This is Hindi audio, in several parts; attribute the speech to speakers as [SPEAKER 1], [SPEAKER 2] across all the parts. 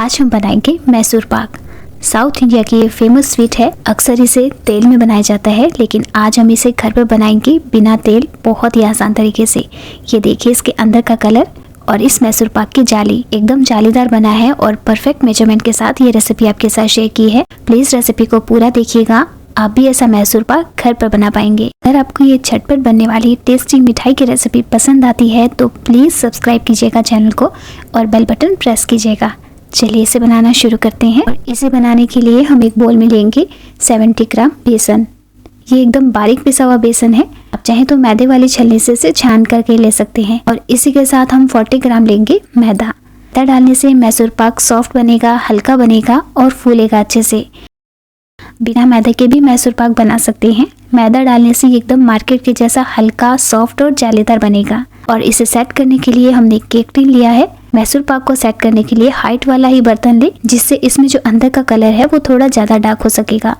[SPEAKER 1] आज हम बनाएंगे मैसूर पाक। साउथ इंडिया की ये फेमस स्वीट है। अक्सर इसे तेल में बनाया जाता है, लेकिन आज हम इसे घर पर बनाएंगे बिना तेल, बहुत ही आसान तरीके से। ये देखिए इसके अंदर का कलर और इस मैसूर पाक की जाली एकदम जालीदार बना है और परफेक्ट मेजरमेंट के साथ ये रेसिपी आपके साथ शेयर की है। प्लीज रेसिपी को पूरा देखिएगा, आप भी ऐसा मैसूर पाक घर पर बना पाएंगे। अगर आपको ये झटपट बनने वाली टेस्टी मिठाई की रेसिपी पसंद आती है तो प्लीज सब्सक्राइब कीजिएगा चैनल को और बेल बटन प्रेस कीजिएगा। चलिए इसे बनाना शुरू करते हैं। और इसे बनाने के लिए हम एक बोल में लेंगे 70 ग्राम बेसन। ये एकदम बारीक पिसा हुआ बेसन है। आप चाहे तो मैदे वाली छलनी से इसे छान करके ले सकते हैं। और इसी के साथ हम 40 ग्राम लेंगे मैदा। मैदा डालने से मैसूर पाक सॉफ्ट बनेगा, हल्का बनेगा और फूलेगा अच्छे से। बिना मैदे के भी मैसूर पाक बना सकते हैं। मैदा डालने से एकदम मार्केट के जैसा हल्का, सॉफ्ट और जालीदार बनेगा। और इसे सेट करने के लिए हमने केक टिन लिया है। मैसूर पाक को सेट करने के लिए हाइट वाला ही बर्तन ले, जिससे इसमें जो अंदर का कलर है वो थोड़ा ज्यादा डार्क हो सकेगा।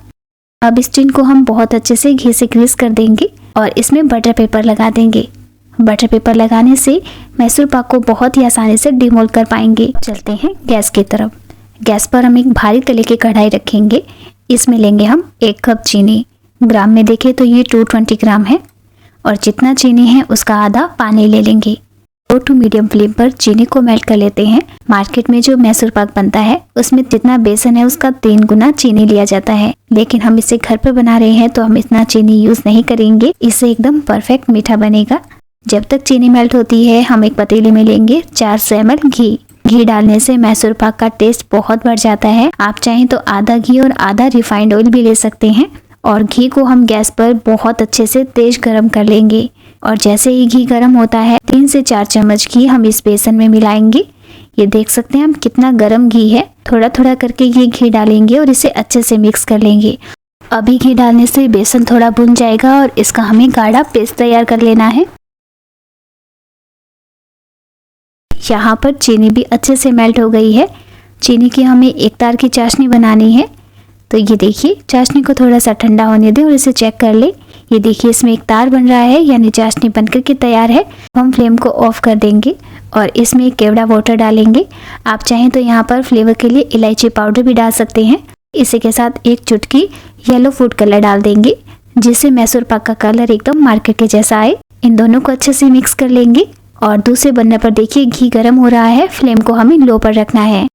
[SPEAKER 1] अब इस टिन को हम बहुत अच्छे से घी से ग्रीस कर देंगे और इसमें बटर पेपर लगा देंगे। बटर पेपर लगाने से मैसूर पाक को बहुत ही आसानी से डिमोल्ड कर पाएंगे। चलते हैं गैस की तरफ। गैस पर हम एक भारी तले की कढ़ाई रखेंगे। इसमें लेंगे हम 1 कप चीनी। ग्राम में देखें तो ये 220 ग्राम है। और जितना चीनी है उसका आधा पानी ले लेंगे। लो टू मीडियम फ्लेम पर चीनी को मेल्ट कर लेते हैं। मार्केट में जो मैसूर पाक बनता है उसमें जितना बेसन है उसका 3 गुना चीनी लिया जाता है, लेकिन हम इसे घर पर बना रहे हैं तो हम इतना चीनी यूज नहीं करेंगे। इससे एकदम परफेक्ट मीठा बनेगा। जब तक चीनी मेल्ट होती है हम एक पतीले में लेंगे 400 ml घी। घी डालने से मैसूर पाक का टेस्ट बहुत बढ़ जाता है। आप चाहें तो आधा घी और आधा रिफाइंड ऑयल भी ले सकते हैं। और घी को हम गैस पर बहुत अच्छे से तेज गरम कर लेंगे। और जैसे ही घी गरम होता है 3 से 4 चम्मच घी हम इस बेसन में मिलाएंगे। ये देख सकते हैं हम कितना गरम घी है। थोड़ा थोड़ा करके ये घी डालेंगे और इसे अच्छे से मिक्स कर लेंगे। अभी घी डालने से बेसन थोड़ा भुन जाएगा और इसका हमें गाढ़ा पेस्ट तैयार कर लेना है। यहाँ पर चीनी भी अच्छे से मेल्ट हो गई है। चीनी की हमें एक तार की चाशनी बनानी है। तो ये देखिए चाशनी को थोड़ा सा ठंडा होने दें और इसे चेक कर ले। ये देखिए इसमें एक तार बन रहा है, यानी चाशनी बनकर के तैयार है। हम फ्लेम को ऑफ कर देंगे और इसमें केवड़ा वाटर डालेंगे। आप चाहें तो यहाँ पर फ्लेवर के लिए इलायची पाउडर भी डाल सकते हैं। इसी के साथ एक चुटकी येलो फूड कलर डाल देंगे, जिससे मैसूर पाक का कलर एकदम मार्केट के जैसा आए। इन दोनों को अच्छे से मिक्स कर लेंगे। और दूसरे बर्नर पर देखिए घी गर्म हो रहा है। फ्लेम को हमें लो पर रखना है।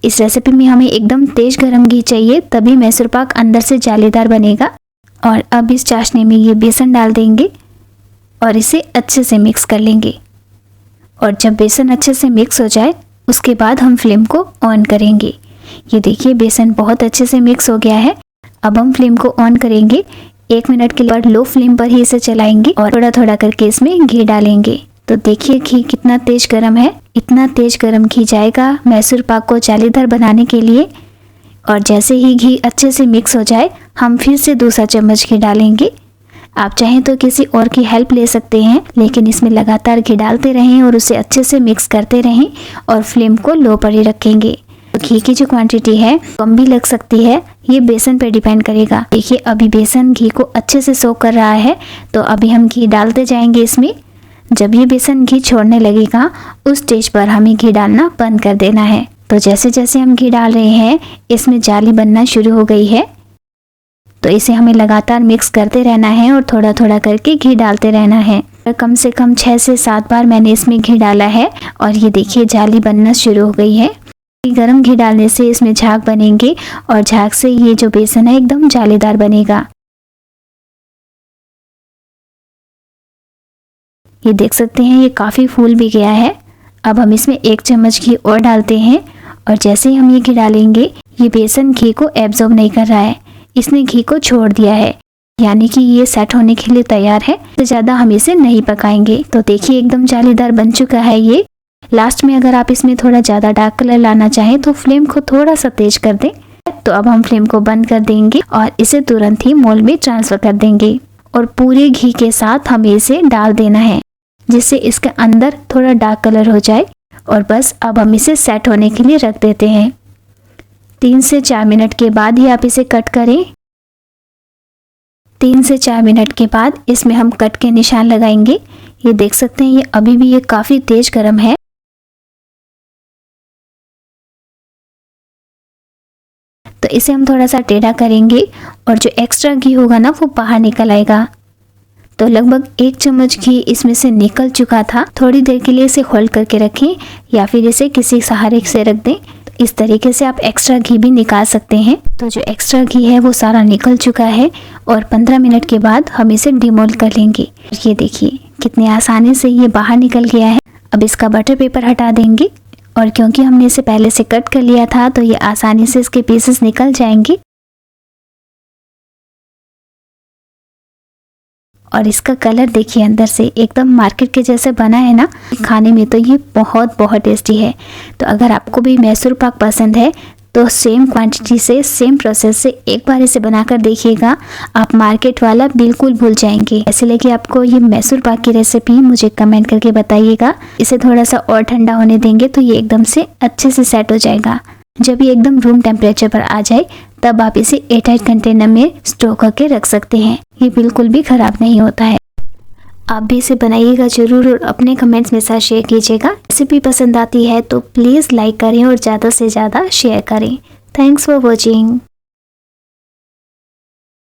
[SPEAKER 1] इस रेसिपी में हमें एकदम तेज गरम घी चाहिए, तभी मैसूर पाक अंदर से जालीदार बनेगा। और अब इस चाशनी में ये बेसन डाल देंगे और इसे अच्छे से मिक्स कर लेंगे। और जब बेसन अच्छे से मिक्स हो जाए उसके बाद हम फ्लेम को ऑन करेंगे। ये देखिए बेसन बहुत अच्छे से मिक्स हो गया है। अब हम फ्लेम को ऑन करेंगे। 1 मिनट के लिए लो फ्लेम पर ही इसे चलाएंगे और थोड़ा थोड़ा करके इसमें घी डालेंगे। तो देखिए घी कितना तेज गरम है। इतना तेज गरम घी जाएगा मैसूर पाक को जालीदार बनाने के लिए। और जैसे ही घी अच्छे से मिक्स हो जाए हम फिर से दूसरा चम्मच घी डालेंगे। आप चाहें तो किसी और की हेल्प ले सकते हैं, लेकिन इसमें लगातार घी डालते रहें और उसे अच्छे से मिक्स करते रहें और फ्लेम को लो पर ही रखेंगे। तो घी की जो क्वांटिटी है कम भी लग सकती है, ये बेसन पर डिपेंड करेगा। देखिए अभी बेसन घी को अच्छे से सोख कर रहा है, तो अभी हम घी डालते जाएंगे इसमें। जब ये बेसन घी छोड़ने लगेगा उस स्टेज पर हमें घी डालना बंद कर देना है। तो जैसे जैसे हम घी डाल रहे हैं इसमें जाली बनना शुरू हो गई है। तो इसे हमें लगातार मिक्स करते रहना है और थोड़ा थोड़ा करके घी डालते रहना है। कम से कम 6 से 7 बार मैंने इसमें घी डाला है और ये देखिए जाली बनना शुरू हो गई है। गरम घी डालने से इसमें झाग बनेंगे और झाग से ये जो बेसन है एकदम जालीदार बनेगा। ये देख सकते हैं ये काफ़ी फूल भी गया है। अब हम इसमें 1 चम्मच घी और डालते हैं और जैसे ही हम ये घी डालेंगे ये बेसन घी को एब्जॉर्ब नहीं कर रहा है, इसने घी को छोड़ दिया है, यानी कि ये सेट होने के लिए तैयार है। तो ज़्यादा हम इसे नहीं पकाएंगे। तो देखिए एकदम जालीदार बन चुका है ये। लास्ट में अगर आप इसमें थोड़ा ज़्यादा डार्क कलर लाना चाहें तो फ्लेम को थोड़ा सा तेज कर दें। तो अब हम फ्लेम को बंद कर देंगे और इसे तुरंत ही मोल्ड में ट्रांसफ़र कर देंगे। और पूरे घी के साथ हमें इसे डाल देना है, जिससे इसके अंदर थोड़ा डार्क कलर हो जाए। और बस अब हम इसे सेट होने के लिए रख देते हैं। 3 से 4 मिनट के बाद ही आप इसे कट करें। 3 से 4 मिनट के बाद इसमें हम कट के निशान लगाएंगे। ये देख सकते हैं ये अभी भी ये काफ़ी तेज गरम है। तो इसे हम थोड़ा सा टेढ़ा करेंगे और जो एक्स्ट्रा घी होगा ना वो बाहर निकल आएगा। तो लगभग 1 चम्मच घी इसमें से निकल चुका था। थोड़ी देर के लिए इसे होल्ड करके रखें या फिर इसे किसी सहारे से रख दें। इस तरीके से आप एक्स्ट्रा घी भी निकाल सकते हैं। तो जो एक्स्ट्रा घी है वो सारा निकल चुका है और 15 मिनट के बाद हम इसे डिमोल्ड कर लेंगे। ये देखिए कितनी आसानी से ये बाहर निकल गया है। अब इसका बटर पेपर हटा देंगे और क्योंकि हमने इसे पहले से कट कर लिया था तो ये आसानी से इसके पीसेस निकल जाएंगे। और इसका कलर देखिए अंदर से एकदम मार्केट के जैसे बना है ना। खाने में तो ये बहुत टेस्टी है। तो अगर आपको भी मैसूर पाक पसंद है तो सेम क्वांटिटी से सेम प्रोसेस से एक बार इसे बनाकर देखिएगा। आप मार्केट वाला बिल्कुल भूल जाएंगे। ऐसे लगे आपको ये मैसूर पाक की रेसिपी मुझे कमेंट करके बताइएगा। इसे थोड़ा सा और ठंडा होने देंगे तो ये एकदम से अच्छे से सेट हो जाएगा। जब ये एकदम रूम टेम्परेचर पर आ जाए तब आप इसे एयरटाइट कंटेनर में स्टोर करके रख सकते हैं। ये बिल्कुल भी ख़राब नहीं होता है। आप भी इसे बनाइएगा ज़रूर और अपने कमेंट्स में साथ शेयर कीजिएगा। रेसिपी पसंद आती है तो प्लीज़ लाइक करें और ज़्यादा से ज़्यादा शेयर करें। Thanks for watching.